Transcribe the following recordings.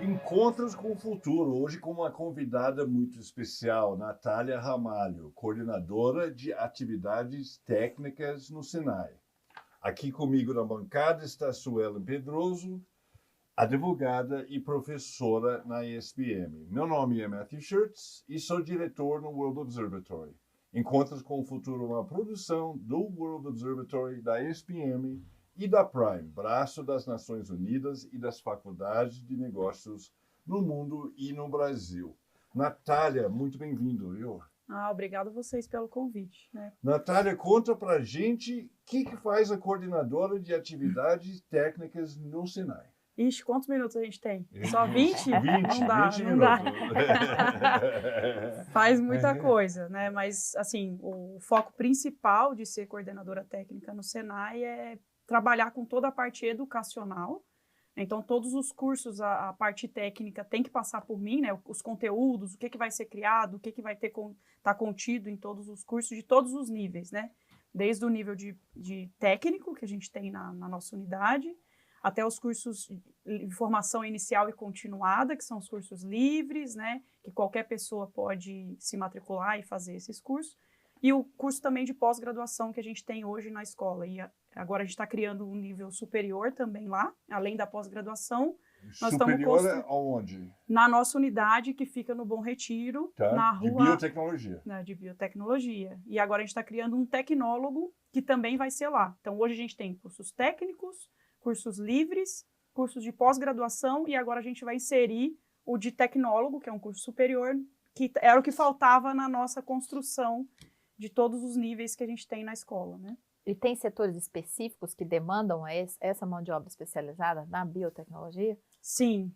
Encontros com o Futuro, hoje com uma convidada muito especial, Natália Ramalho, coordenadora de atividades técnicas no Senai. Aqui comigo na bancada está Suelen Pedroso, advogada e professora na ESPM. Meu nome é Matthew Schertz e sou diretor no World Observatory. Encontros com o Futuro é uma produção do World Observatory, da ESPM e da Prime, braço das Nações Unidas e das faculdades de negócios no mundo e no Brasil. Natália, muito bem-vindo, viu? Obrigado a vocês pelo convite. Natália, conta pra gente o que faz a coordenadora de atividades técnicas no Senai. Ixi, quantos minutos a gente tem? Só 20? 20, não dá, 20 não minutos. dá. Faz muita coisa, né? Mas, assim, o foco principal de ser coordenadora técnica no Senai é trabalhar com toda a parte educacional. Então, todos os cursos, a parte técnica tem que passar por mim, né? Os conteúdos, o que vai ser criado, o que vai ter tá contido em todos os cursos, de todos os níveis, né? Desde o nível de técnico, que a gente tem na nossa unidade, até os cursos de formação inicial e continuada, que são os cursos livres, né? Que qualquer pessoa pode se matricular e fazer esses cursos. E o curso também de pós-graduação que a gente tem hoje na escola. E agora a gente está criando um nível superior também lá, além da pós-graduação. Superior é aonde? Na nossa unidade, que fica no Bom Retiro, tá. na rua... De biotecnologia. Né, de biotecnologia. E agora a gente está criando um tecnólogo que também vai ser lá. Então, hoje a gente tem cursos técnicos, cursos livres, cursos de pós-graduação, e agora a gente vai inserir o de tecnólogo, que é um curso superior, que era o que faltava na nossa construção de todos os níveis que a gente tem na escola, né? E tem setores específicos que demandam essa mão de obra especializada na biotecnologia? Sim.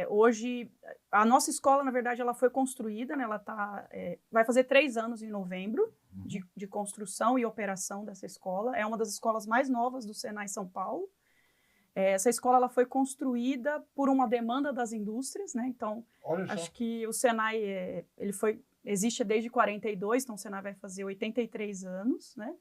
Hoje, a nossa escola, na verdade, ela foi construída, né? Ela vai fazer 3 anos em novembro de construção e operação dessa escola. É uma das escolas mais novas do Senai São Paulo. Essa escola ela foi construída por uma demanda das indústrias, né? Então, acho que o Senai existe desde 42, então o Senai vai fazer 83 anos, né?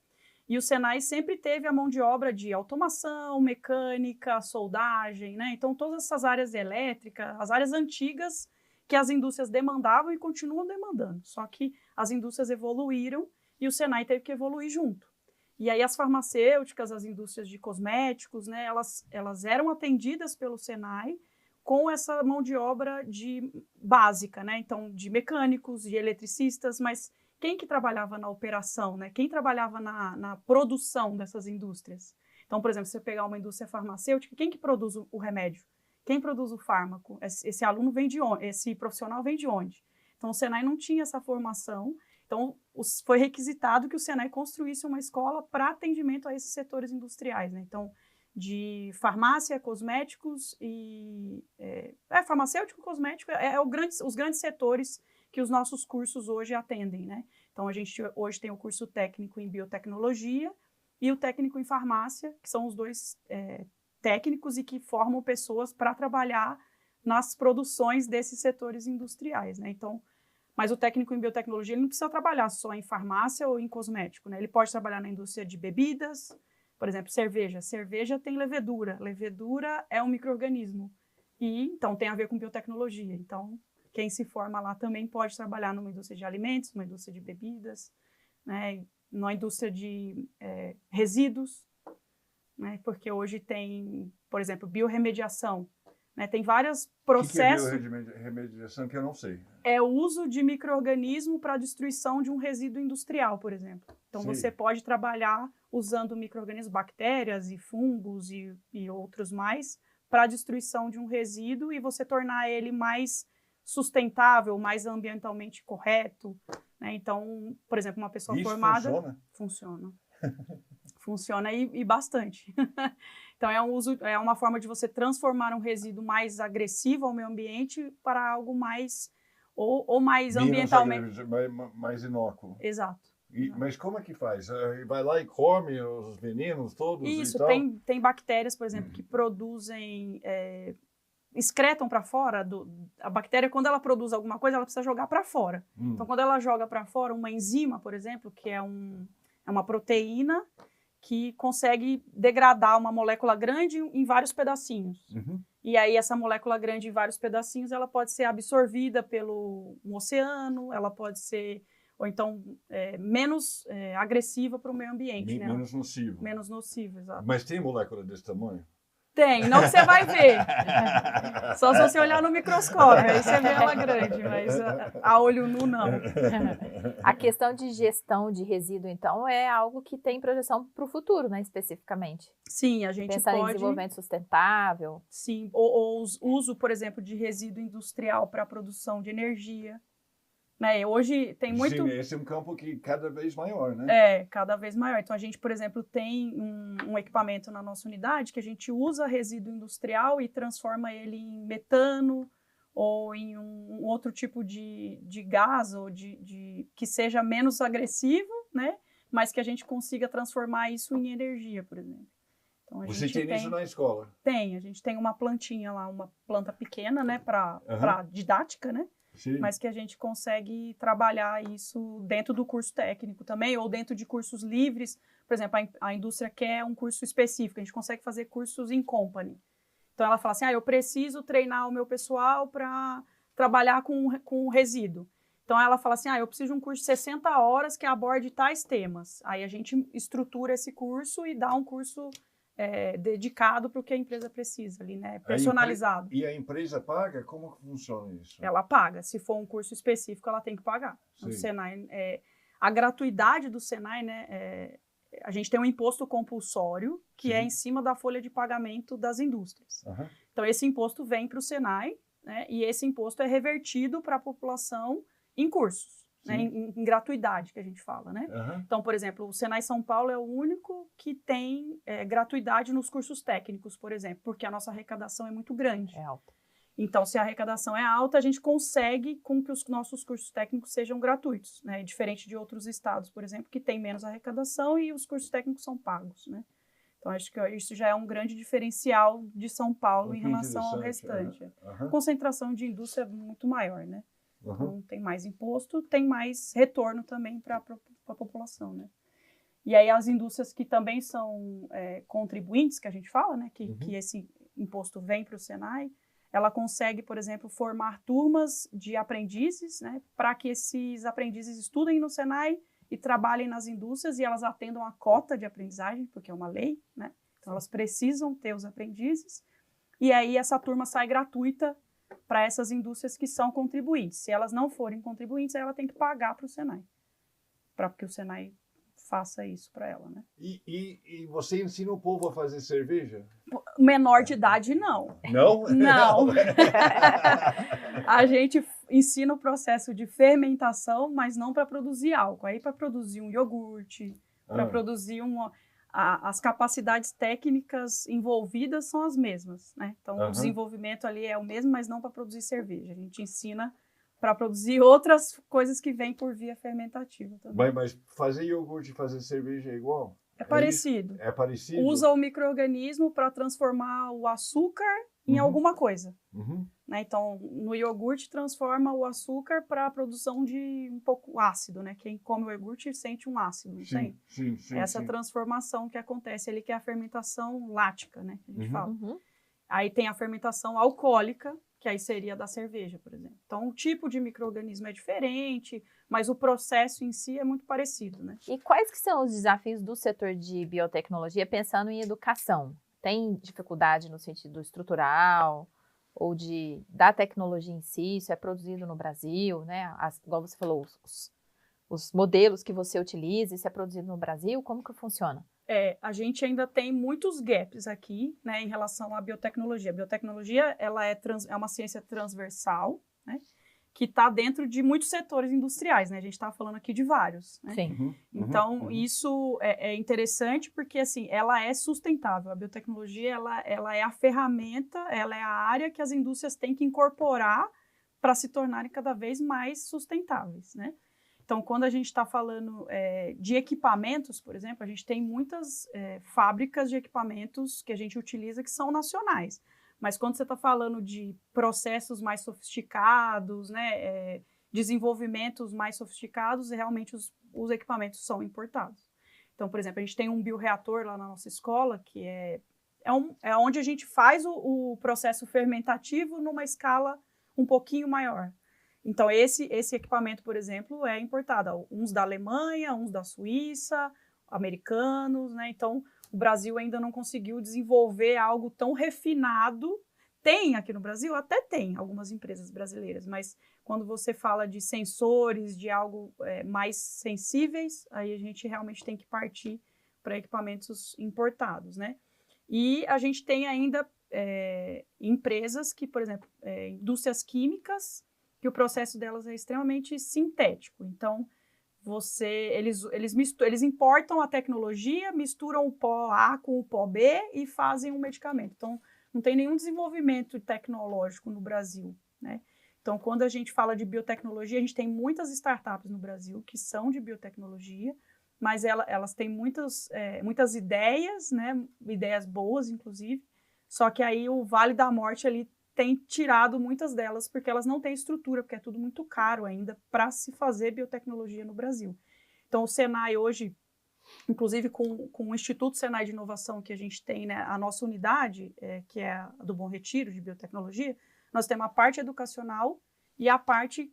E o Senai sempre teve a mão de obra de automação, mecânica, soldagem, né? Então, todas essas áreas elétricas, as áreas antigas que as indústrias demandavam e continuam demandando. Só que as indústrias evoluíram e o Senai teve que evoluir junto. E aí as farmacêuticas, as indústrias de cosméticos, né? Elas eram atendidas pelo Senai com essa mão de obra básica, né? Então, de mecânicos, de eletricistas, mas quem que trabalhava na operação, né? Quem trabalhava na produção dessas indústrias? Então, por exemplo, se você pegar uma indústria farmacêutica, quem que produz o remédio? Quem produz o fármaco? Esse aluno vem de onde? Esse profissional vem de onde? Então, o Senai não tinha essa formação. Então, foi requisitado que o Senai construísse uma escola para atendimento a esses setores industriais, né? Então, de farmácia, cosméticos e... farmacêutico, cosmético, os grandes setores que os nossos cursos hoje atendem, né? Então, a gente hoje tem o curso técnico em biotecnologia e o técnico em farmácia, que são os dois técnicos e que formam pessoas para trabalhar nas produções desses setores industriais, né? Então, mas o técnico em biotecnologia ele não precisa trabalhar só em farmácia ou em cosmético, né? Ele pode trabalhar na indústria de bebidas, por exemplo, cerveja. Cerveja tem levedura. Levedura é um micro-organismo. E, então, tem a ver com biotecnologia. Então, quem se forma lá também pode trabalhar numa indústria de alimentos, numa indústria de bebidas, né? Numa indústria de resíduos, né? Porque hoje tem, por exemplo, biorremediação. Né, tem vários processos... O que é biorremediação que eu não sei? É o uso de micro-organismo para a destruição de um resíduo industrial, por exemplo. Então, você pode trabalhar usando micro-organismos, bactérias e fungos e outros mais, para a destruição de um resíduo e você tornar ele mais sustentável, mais ambientalmente correto. Né? Então, por exemplo, uma pessoa formada... Funciona? Funciona. Funciona e bastante. Então, é uma forma de você transformar um resíduo mais agressivo ao meio ambiente para algo mais, ou mais ambientalmente... Mais inócuo. Exato. Mas como é que faz? Vai lá e come os venenos todos Isso, e tal? Tem bactérias, por exemplo, que produzem... excretam para fora. A bactéria, quando ela produz alguma coisa, ela precisa jogar para fora. Então, quando ela joga para fora uma enzima, por exemplo, que é uma proteína que consegue degradar uma molécula grande em vários pedacinhos. E aí essa molécula grande em vários pedacinhos, ela pode ser absorvida pelo oceano, ela pode ser, ou então, menos agressiva para o meio ambiente, né? Menos nocivo. Menos nociva, exato. Mas tem molécula desse tamanho? Tem, não que você vai ver. Só se você olhar no microscópio, aí você vê ela grande, mas a olho nu não. A questão de gestão de resíduo, então, é algo que tem projeção para o futuro, né, especificamente. Sim, a gente Pensar em pode... desenvolvimento sustentável. Sim, ou uso, por exemplo, de resíduo industrial para a produção de energia. Né? Hoje tem muito... Sim, esse é um campo que cada vez maior, né? Cada vez maior. Então, a gente, por exemplo, tem um equipamento na nossa unidade que a gente usa resíduo industrial e transforma ele em metano ou em um outro tipo de gás ou que seja menos agressivo, né? Mas que a gente consiga transformar isso em energia, por exemplo. Então, Você tem isso na escola? Tem, a gente tem uma plantinha lá, uma planta pequena, né, para didática, né? Sim. Mas que a gente consegue trabalhar isso dentro do curso técnico também, ou dentro de cursos livres. Por exemplo, a indústria quer um curso específico, a gente consegue fazer cursos in company. Então, ela fala assim, eu preciso treinar o meu pessoal para trabalhar com resíduo. Então, ela fala assim, eu preciso de um curso de 60 horas que aborde tais temas. Aí a gente estrutura esse curso e dá um curso dedicado para o que a empresa precisa ali, né? Personalizado. E a empresa paga? Como funciona isso? Ela paga. Se for um curso específico, ela tem que pagar. O Senai, a gratuidade do Senai, né? A gente tem um imposto compulsório que é em cima da folha de pagamento das indústrias. Então, esse imposto vem para o Senai, né? E esse imposto é revertido para a população em cursos. Né, em gratuidade, que a gente fala, né? Então, por exemplo, o Senai São Paulo é o único que tem gratuidade nos cursos técnicos, por exemplo, porque a nossa arrecadação é muito grande. É alta. Então, se a arrecadação é alta, a gente consegue com que os nossos cursos técnicos sejam gratuitos, né? Diferente de outros estados, por exemplo, que tem menos arrecadação e os cursos técnicos são pagos, né? Então, acho que isso já é um grande diferencial de São Paulo em relação ao restante. A concentração de indústria é muito maior, né? Então, tem mais imposto, tem mais retorno também para a população, né? E aí, as indústrias que também são contribuintes, que a gente fala, né? Que esse imposto vem para o Senai, ela consegue, por exemplo, formar turmas de aprendizes, né? Para que esses aprendizes estudem no Senai e trabalhem nas indústrias e elas atendam a cota de aprendizagem, porque é uma lei, né? Então, elas precisam ter os aprendizes. E aí, essa turma sai gratuita para essas indústrias que são contribuintes. Se elas não forem contribuintes, aí ela tem que pagar para o Senai, para que o Senai faça isso para ela, né? E você ensina o povo a fazer cerveja? Menor de idade, não. Não? Não. A gente ensina o processo de fermentação, mas não para produzir álcool. Aí para produzir um iogurte, para produzir as capacidades técnicas envolvidas são as mesmas, né? Então, o desenvolvimento ali é o mesmo, mas não para produzir cerveja. A gente ensina para produzir outras coisas que vêm por via fermentativa também. Mas fazer iogurte e fazer cerveja é igual? É parecido. É parecido? Usa o micro-organismo para transformar o açúcar em alguma coisa. Né? Então, no iogurte, transforma o açúcar para a produção de um pouco ácido, né? Quem come o iogurte sente um ácido, não tem? Sim. Essa transformação que acontece ali, que é a fermentação lática, né? Que a gente fala. Aí tem a fermentação alcoólica, que aí seria da cerveja, por exemplo. Então, o tipo de micro-organismo é diferente, mas o processo em si é muito parecido, né? E quais que são os desafios do setor de biotecnologia pensando em educação? Tem dificuldade no sentido estrutural ou da tecnologia em si? Isso é produzido no Brasil, né? Igual você falou, os modelos que você utiliza, isso é produzido no Brasil? Como que funciona? A gente ainda tem muitos gaps aqui, né, em relação à biotecnologia. A biotecnologia, ela é uma ciência transversal, né, que está dentro de muitos setores industriais, né? A gente está falando aqui de vários, né? Sim. Então, isso é interessante porque, assim, ela é sustentável. A biotecnologia, ela é a ferramenta, ela é a área que as indústrias têm que incorporar para se tornarem cada vez mais sustentáveis, né? Então, quando a gente está falando de equipamentos, por exemplo, a gente tem muitas fábricas de equipamentos que a gente utiliza que são nacionais. Mas quando você está falando de processos mais sofisticados, né, desenvolvimentos mais sofisticados, realmente os equipamentos são importados. Então, por exemplo, a gente tem um bioreator lá na nossa escola, que é é onde a gente faz o processo fermentativo numa escala um pouquinho maior. Então, esse equipamento, por exemplo, é importado. Uns da Alemanha, uns da Suíça, americanos, né? Então, o Brasil ainda não conseguiu desenvolver algo tão refinado. Tem aqui no Brasil? Até tem algumas empresas brasileiras, mas quando você fala de sensores, de algo mais sensíveis, aí a gente realmente tem que partir para equipamentos importados, né? E a gente tem ainda empresas que, por exemplo, indústrias químicas, que o processo delas é extremamente sintético. Então, eles importam a tecnologia, misturam o pó A com o pó B e fazem um medicamento. Então, não tem nenhum desenvolvimento tecnológico no Brasil, né? Então, quando a gente fala de biotecnologia, a gente tem muitas startups no Brasil que são de biotecnologia, mas elas têm muitas ideias, né? Ideias boas, inclusive, só que aí o Vale da Morte ali tem tirado muitas delas, porque elas não têm estrutura, porque é tudo muito caro ainda para se fazer biotecnologia no Brasil. Então, o Senai hoje, inclusive com o Instituto Senai de Inovação que a gente tem, né, a nossa unidade, que é a do Bom Retiro, de biotecnologia, nós temos a parte educacional e a parte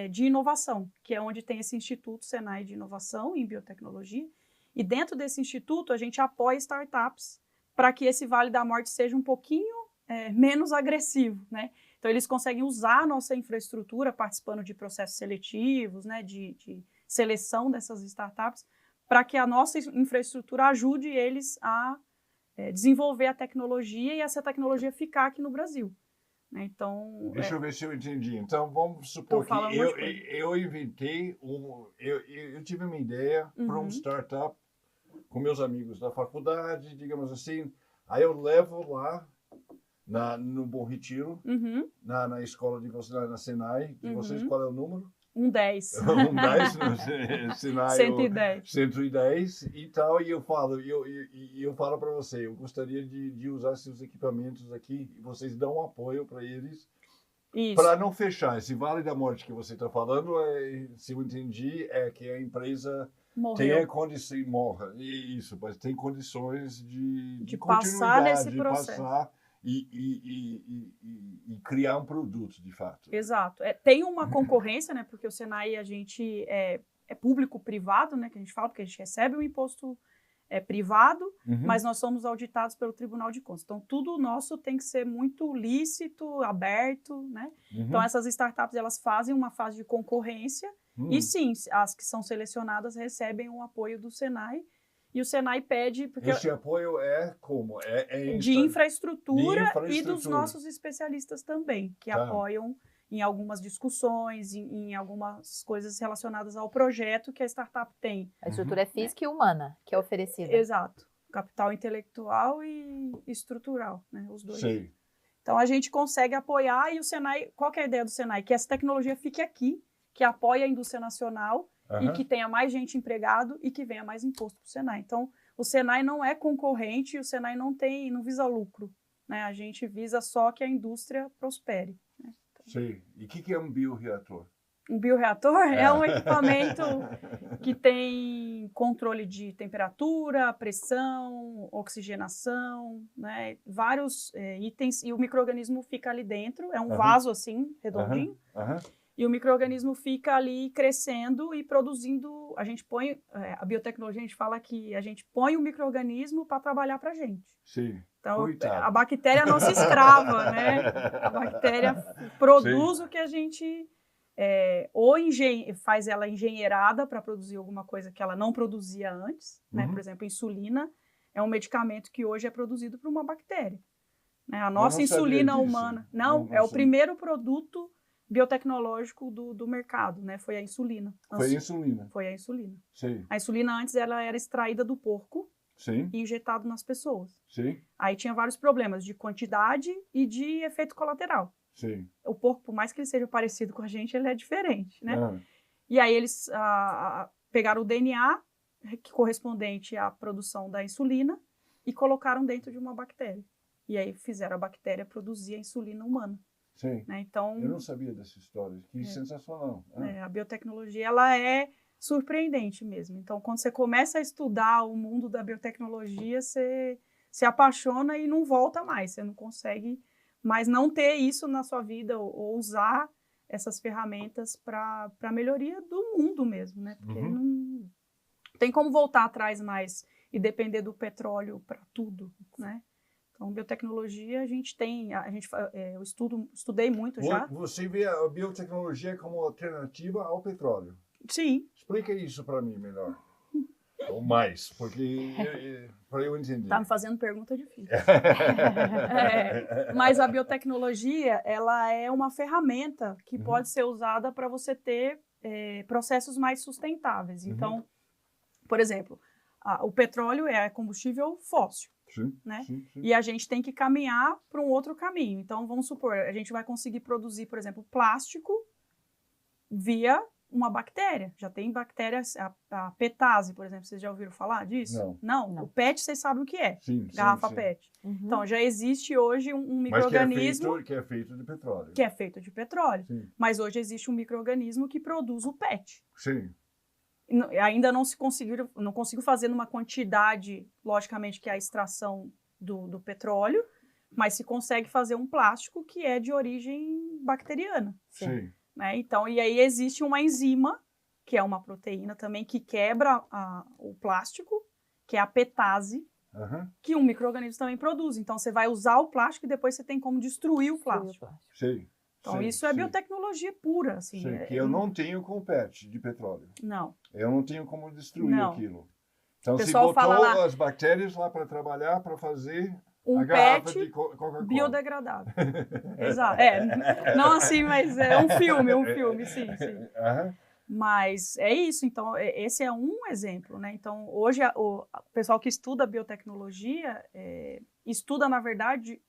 de inovação, que é onde tem esse Instituto Senai de Inovação em biotecnologia. E dentro desse instituto, a gente apoia startups para que esse Vale da Morte seja um pouquinho menos agressivo, né? Então, eles conseguem usar a nossa infraestrutura participando de processos seletivos, né, de seleção dessas startups, para que a nossa infraestrutura ajude eles a desenvolver a tecnologia e essa tecnologia ficar aqui no Brasil, né? Então, Deixa eu ver se eu entendi. Então, vamos supor que eu inventei, eu tive uma ideia para um startup com meus amigos da faculdade, digamos assim, aí eu levo lá no Bom Retiro, na escola de vocês, na Senai, de vocês, qual é o número? 10. 10 no Senai. 110. 110 e tal, e eu falo para você, eu gostaria de usar seus equipamentos aqui, e vocês dão apoio para eles, para não fechar. Esse Vale da Morte que você está falando, se eu entendi, é que a empresa tem condições, mas tem condições de passar nesse de processo. Passar e criar um produto, de fato. Exato. Tem uma concorrência, né? Porque o Senai, a gente é público-privado, né? Que a gente fala, porque a gente recebe o imposto privado, mas nós somos auditados pelo Tribunal de Contas. Então, tudo nosso tem que ser muito lícito, aberto, né? Então, essas startups, elas fazem uma fase de concorrência e, sim, as que são selecionadas recebem o apoio do Senai. E o Senai pede... Esse apoio é como? De infraestrutura e dos nossos especialistas também, que apoiam em algumas discussões, em algumas coisas relacionadas ao projeto que a startup tem. A estrutura é física e humana, que é oferecida. Exato. Capital intelectual e estrutural, né? Os dois. Sim. Então, a gente consegue apoiar e o Senai... Qual que é a ideia do Senai? Que essa tecnologia fique aqui, que apoie a indústria nacional e que tenha mais gente empregado e que venha mais imposto para o Senai. Então, o Senai não é concorrente, o Senai não visa lucro, né? A gente visa só que a indústria prospere, né? Então, sim. E o que é um bioreator? Um bioreator é um equipamento que tem controle de temperatura, pressão, oxigenação, né? Vários itens, e o micro-organismo fica ali dentro, é um vaso assim, redondinho, e o micro-organismo fica ali crescendo e produzindo. A gente põe, a biotecnologia, a gente fala que a gente põe o micro-organismo para trabalhar para a gente. Sim. Então, coitado. a bactéria é a nossa escrava, né? A bactéria produz o que a gente ou faz ela engenheirada para produzir alguma coisa que ela não produzia antes, né? Por exemplo, insulina é um medicamento que hoje é produzido por uma bactéria, né? A nossa insulina humana. Não, é o primeiro produto biotecnológico do mercado, né? Foi a insulina. Foi a insulina? Foi a insulina. Sim. A insulina antes ela era extraída do porco. Sim. E injetado nas pessoas. Sim. Aí tinha vários problemas de quantidade e de efeito colateral. Sim. O porco, por mais que ele seja parecido com a gente, ele é diferente, né? E aí eles pegaram o DNA correspondente à produção da insulina e colocaram dentro de uma bactéria. E aí fizeram a bactéria produzir a insulina humana. Sim. Né? Então, eu não sabia dessa história. Que sensacional. A biotecnologia, ela é surpreendente mesmo. Então, quando você começa a estudar o mundo da biotecnologia, você se apaixona e não volta mais. Você não consegue mais não ter isso na sua vida ou usar essas ferramentas para a melhoria do mundo mesmo, né? Porque não tem como voltar atrás mais e depender do petróleo para tudo, né? Então, biotecnologia, eu estudei muito já. Você vê a biotecnologia como alternativa ao petróleo? Sim. Explica isso para mim melhor. Ou mais, porque para eu entender. Tá me fazendo pergunta difícil. Mas a biotecnologia, ela é uma ferramenta que pode ser usada para você ter processos mais sustentáveis. Então, por exemplo, o petróleo é combustível fóssil. Sim, né? Sim. E a gente tem que caminhar para um outro caminho. Então, vamos supor, a gente vai conseguir produzir, por exemplo, plástico via uma bactéria. Já tem bactérias, a petase, por exemplo, vocês já ouviram falar disso? Não. O PET, vocês sabem o que é. Sim, Garrafa sim. PET. Então, já existe hoje um micro-organismo... Mas que é feito de petróleo. Que é feito de petróleo. Sim. Mas hoje existe um micro-organismo que produz o PET. Sim. Ainda não consigo fazer numa quantidade, logicamente, que é a extração do petróleo, mas se consegue fazer um plástico que é de origem bacteriana. Sim. Né? Então, e aí existe uma enzima, que é uma proteína também, que quebra o plástico, que é a petase, que um micro-organismo também produz. Então, você vai usar o plástico e depois você tem como destruir o plástico. Sim. Então, isso é biotecnologia pura. Assim, que eu não tenho com o PET de petróleo. Não. Eu não tenho como destruir aquilo. Então, se botou as bactérias lá para trabalhar, para fazer a garrafa PET de Coca-Cola. Biodegradável. Exato. Não assim, mas é um filme, sim. Mas é isso, então, esse é um exemplo, né? Então, hoje, o pessoal que estuda biotecnologia estuda, na verdade,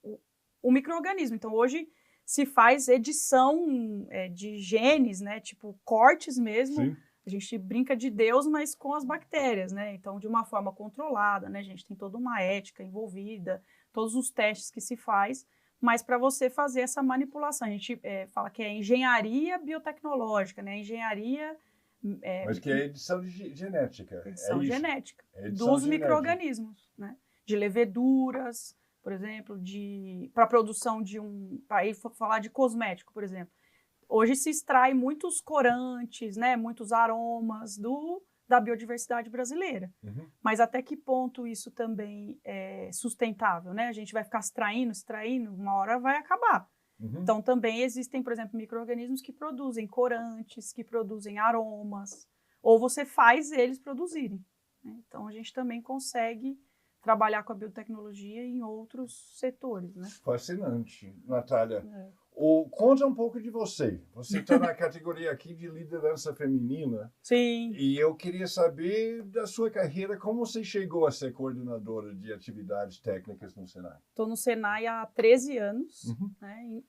o micro-organismo. Então, hoje se faz edição de genes, né? Tipo, cortes mesmo. Sim. A gente brinca de Deus, mas com as bactérias, né? Então, de uma forma controlada, né? A gente tem toda uma ética envolvida, todos os testes que se faz, mas para você fazer essa manipulação. A gente fala que é engenharia biotecnológica, né? Engenharia... mas que é edição genética. Edição genética edição dos micro-organismos, né? De leveduras, por exemplo, para a produção de para ir falar de cosmético, por exemplo. Hoje se extrai muitos corantes, né, muitos aromas da biodiversidade brasileira. Mas até que ponto isso também é sustentável, né? A gente vai ficar extraindo, uma hora vai acabar. Então também existem, por exemplo, micro-organismos que produzem corantes, que produzem aromas, ou você faz eles produzirem, né? Então a gente também consegue trabalhar com a biotecnologia em outros setores, né? Fascinante, Natália. Conta um pouco de você. Você está na categoria aqui de liderança feminina. Sim. E eu queria saber da sua carreira, como você chegou a ser coordenadora de atividades técnicas no Senai? Estou no Senai há 13 anos. Né?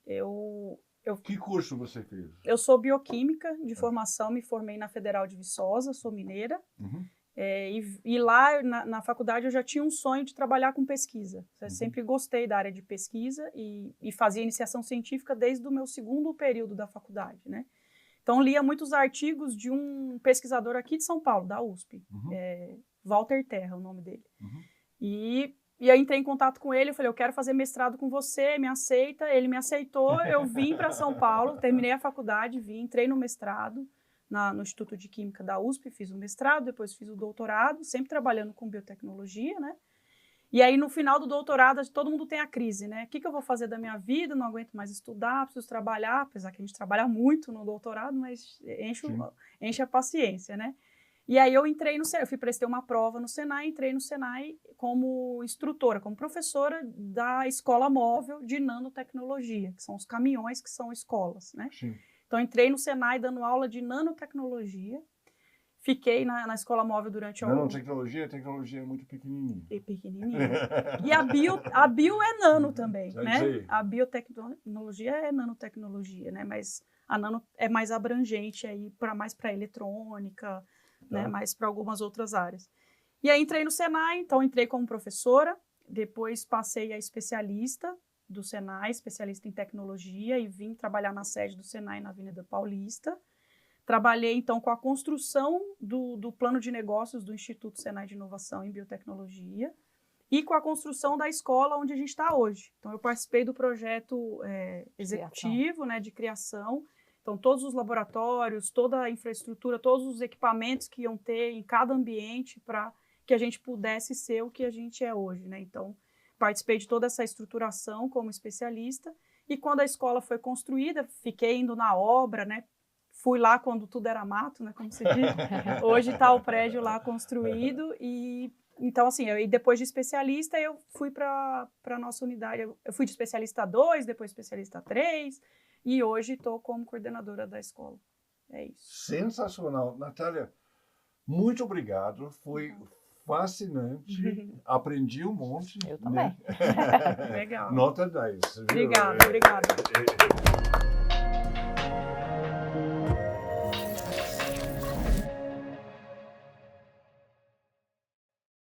Que curso você fez? Eu sou bioquímica de formação, me formei na Federal de Viçosa, sou mineira. E lá na faculdade eu já tinha um sonho de trabalhar com pesquisa. Eu sempre gostei da área de pesquisa e fazia iniciação científica desde o meu segundo período da faculdade, né? Então lia muitos artigos de um pesquisador aqui de São Paulo, da USP, Walter Terra, o nome dele. E aí entrei em contato com ele, eu falei, eu quero fazer mestrado com você, me aceita? Ele me aceitou, eu vim para São Paulo, terminei a faculdade, entrei no mestrado, no Instituto de Química da USP, fiz o mestrado, depois fiz o doutorado, sempre trabalhando com biotecnologia, né? E aí, no final do doutorado, todo mundo tem a crise, né? O que eu vou fazer da minha vida? Não aguento mais estudar, preciso trabalhar, apesar que a gente trabalha muito no doutorado, mas enche a paciência, né? E aí eu entrei no Senai, eu prestei uma prova no Senai, entrei no Senai como instrutora, como professora da Escola Móvel de Nanotecnologia, que são os caminhões que são escolas, né? Sim. Então, entrei no Senai dando aula de nanotecnologia, fiquei na Escola Móvel durante... Nanotecnologia, tecnologia muito pequenininha. Pequenininha. E a bio é nano também, né? Sei. A biotecnologia é nanotecnologia, né? Mas a nano é mais abrangente aí, mais para eletrônica, né? Mais para algumas outras áreas. E aí entrei no Senai, então entrei como professora, depois passei a especialista do Senai, especialista em tecnologia, e vim trabalhar na sede do Senai na Avenida Paulista. Trabalhei, então, com a construção do plano de negócios do Instituto Senai de Inovação em Biotecnologia e com a construção da escola onde a gente está hoje. Então, eu participei do projeto executivo, né, de criação. Então, todos os laboratórios, toda a infraestrutura, todos os equipamentos que iam ter em cada ambiente para que a gente pudesse ser o que a gente é hoje, né? Então, participei de toda essa estruturação como especialista. E quando a escola foi construída, fiquei indo na obra, né? Fui lá quando tudo era mato, né? Como se diz. Hoje está o prédio lá construído e... Então, assim, e depois de especialista, eu fui para a nossa unidade. Eu fui de especialista 2, depois especialista 3, e hoje estou como coordenadora da escola. É isso. Sensacional. Natália, muito obrigado. Foi fascinante. Aprendi um monte. Eu também. Né? Legal. Nota 10. Viu? Obrigada.